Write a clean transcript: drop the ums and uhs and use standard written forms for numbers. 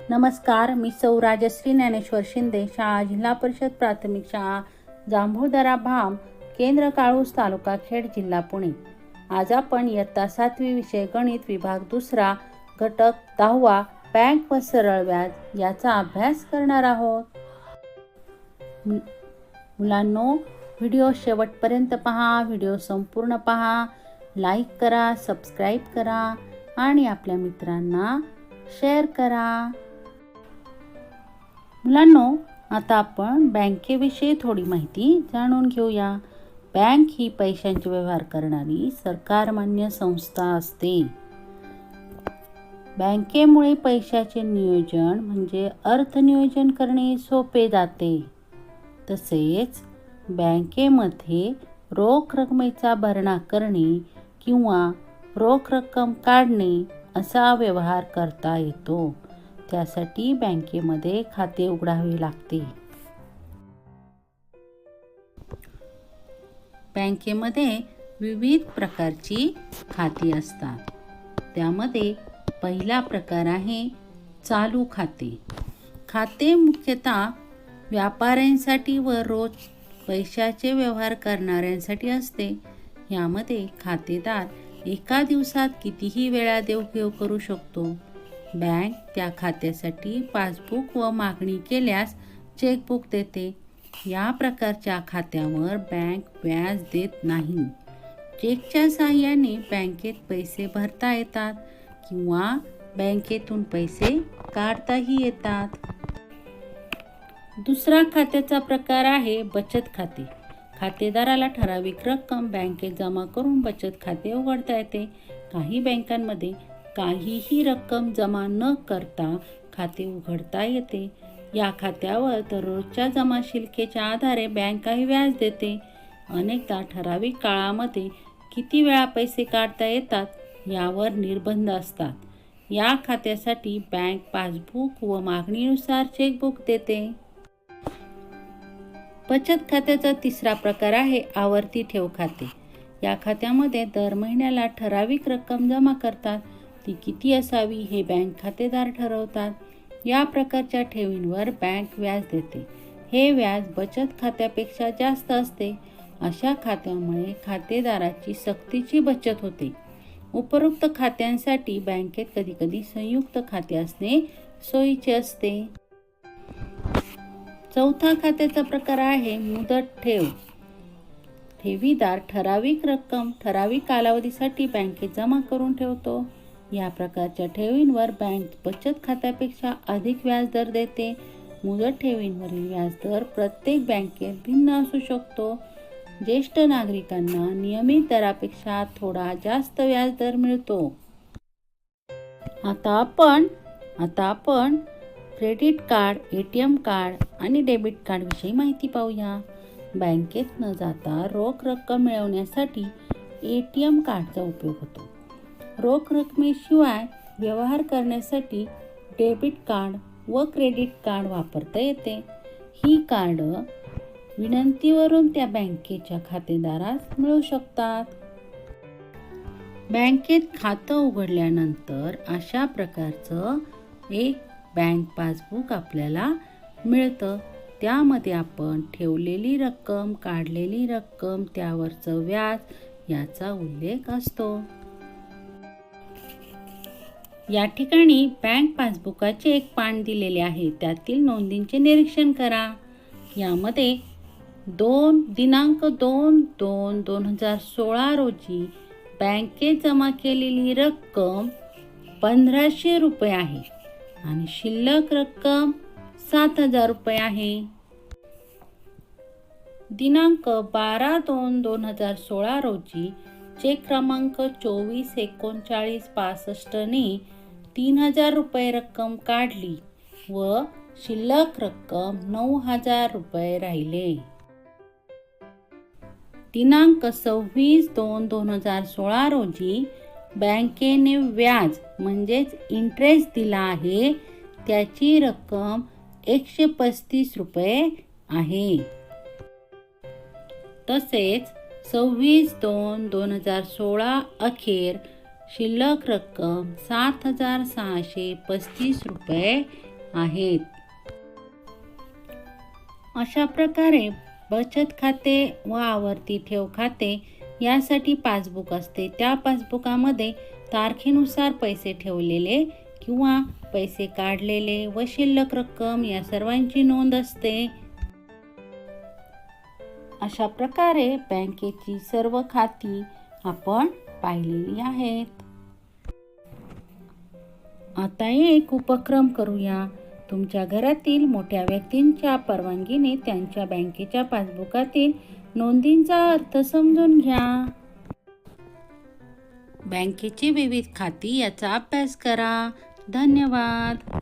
नमस्कार, मी सौ राजश्री ज्ञानेश्वर शिंदे, शाळा जिल्हा परिषद प्राथमिक शाळा जांभूळदरा भाम, केंद्र काळूस, तालुका खेड, जिल्हा पुणे. आज आपण इयत्ता 7वी विषय गणित विभाग दुसरा घटक 10वा बँक व सरळ व्याज याचा अभ्यास करणार आहोत. मुलांनो, व्हिडिओ शेवटपर्यंत पहा. व्हिडिओ संपूर्ण पहा, लाईक करा, सबस्क्राईब करा आणि आपल्या मित्रांना शेअर करा. मुलांनो, आता आपण बँकेविषयी थोडी माहिती जाणून घेऊया. बँक ही पैशांचे व्यवहार करणारी सरकारमान्य संस्था असते. बँकेमुळे पैशाचे नियोजन म्हणजे अर्थनियोजन करणे सोपे जाते. तसेच बँकेमध्ये रोख रकमेचा भरणा करणे किंवा रोख रक्कम काढणे असा व्यवहार करता येतो. त्यासाठी बँकेमध्ये खाते उघडावे लागते. बँकेमध्ये विविध प्रकारची खाती असतात. त्यामध्ये पहिला प्रकार आहे चालू खाते. खाते मुख्यतः व्यापाऱ्यांसाठी व रोज पैशाचे व्यवहार करणाऱ्यांसाठी असते. यामध्ये खातेदार एका दिवसात कितीही वेळा देवघेव करू शकतो. बँक त्या खात्यासाठी पासबुक व मागणी केल्यास चेकबुक देते. या प्रकारच्या खात्यावर बँक व्याज देत नाही. चेकच्या साहाय्याने बँकेत पैसे भरता येतात किंवा बँकेतून पैसे काढताही येतात. दुसरा खात्याचा प्रकार आहे बचत खाते. खातेदाराला ठराविक रक्कम बँकेत जमा करून बचत खाते उघडता येते. काही बँकांमध्ये काहीही रक्कम जमा न करता खाते उघडता येते. या खात्यावर दररोजच्या जमा शिल्लकेच्या आधारे बँक काही व्याज देते. अनेकदा ठराविक काळामध्ये किती वेळा पैसे काढता येतात यावर निर्बंध असतात. या खात्यासाठी बँक पासबुक व मागणीनुसार चेकबुक देते. बचत खात्याचा तिसरा प्रकार आहे आवर्ती ठेव खाते. या खात्यामध्ये दर महिन्याला ठराविक रक्कम जमा करतात. ती किती असावी हे बँक खातेदार ठरवतात. या प्रकारच्या ठेवींवर बँक व्याज देते. हे व्याज बचत खात्यापेक्षा जास्त असते. अशा खात्यामुळे खातेदाराची सक्तीची बचत होते. उपरोक्त खात्यांसाठी बँकेत कधीकधी संयुक्त खाते असणे सोयीचे असते. चौथा खात्याचा प्रकार आहे मुदत ठेव. ठेवीदार ठराविक रक्कम ठराविक कालावधीसाठी बँकेत जमा करून ठेवतो. या प्रकारच्या ठेवींवर बँक बचत खात्यापेक्षा अधिक व्याजदर देते. मुदत ठेवींवरील व्याजदर प्रत्येक बँकेत भिन्न असू शकतो. ज्येष्ठ नागरिकांना नियमित दरापेक्षा थोडा जास्त व्याजदर मिळतो. आता आपण क्रेडिट कार्ड, ATM कार्ड आणि डेबिट कार्ड विषयी माहिती पाहूया. बँकेत न जाता रोख रक्कम मिळवण्यासाठी ATM कार्डचा उपयोग होतो. रोख रकमेशिवाय व्यवहार करण्यासाठी डेबिट कार्ड व क्रेडिट कार्ड वापरता येते. ही कार्ड विनंतीवरून त्या बँकेच्या खातेदारास मिळू शकतात. बँकेत खातं उघडल्यानंतर अशा प्रकारचं एक बँक पासबुक आपल्याला मिळतं. त्यामध्ये आपण ठेवलेली रक्कम, काढलेली रक्कम, त्यावरचं व्याज याचा उल्लेख असतो. या ठिकाणी बँक पासबुकाचे एक पान दिलेले आहे. त्यातील नोंदींचे निरीक्षण करा. यामध्ये दिनांक 2/2/2016 रोजी बँकेत जमा केलेली रक्कम 1500 रुपये आहे आणि शिल्लक रक्कम 7000 रुपये आहे. दिनांक 12/2/2016 रोजी चेक क्रमांक 243965 ने 3000 रुपये रक्कम काढली व शिल्लक रक्कम 9000 रुपये राहिले. दिनांक 26/2/2016 रोजी बँकेने व्याज म्हणजेच इंटरेस्ट दिला आहे. त्याची रक्कम 135 रुपये आहे. तसेच 26/2/2016 अखेर शिल्लक रक्कम 7635 रुपये आहेत. अशा प्रकारे बचत खाते व आवर्ती ठेव खाते यासाठी पासबुक असते. त्या पासबुकामध्ये तारखेनुसार पैसे ठेवलेले किंवा पैसे काढलेले व शिल्लक रक्कम या सर्वांची नोंद असते. अशा प्रकारे बँकेची सर्व खाती आपण पाहिलेली आहेत. आता एक उपक्रम करूया. तुमच्या घरातील मोठ्या व्यक्तींच्या परवानगीने त्यांच्या बँकेच्या पासबुकातील नोंदींचा अर्थ समजून घ्या. बँकेची विविध खाती याचा अभ्यास करा. धन्यवाद.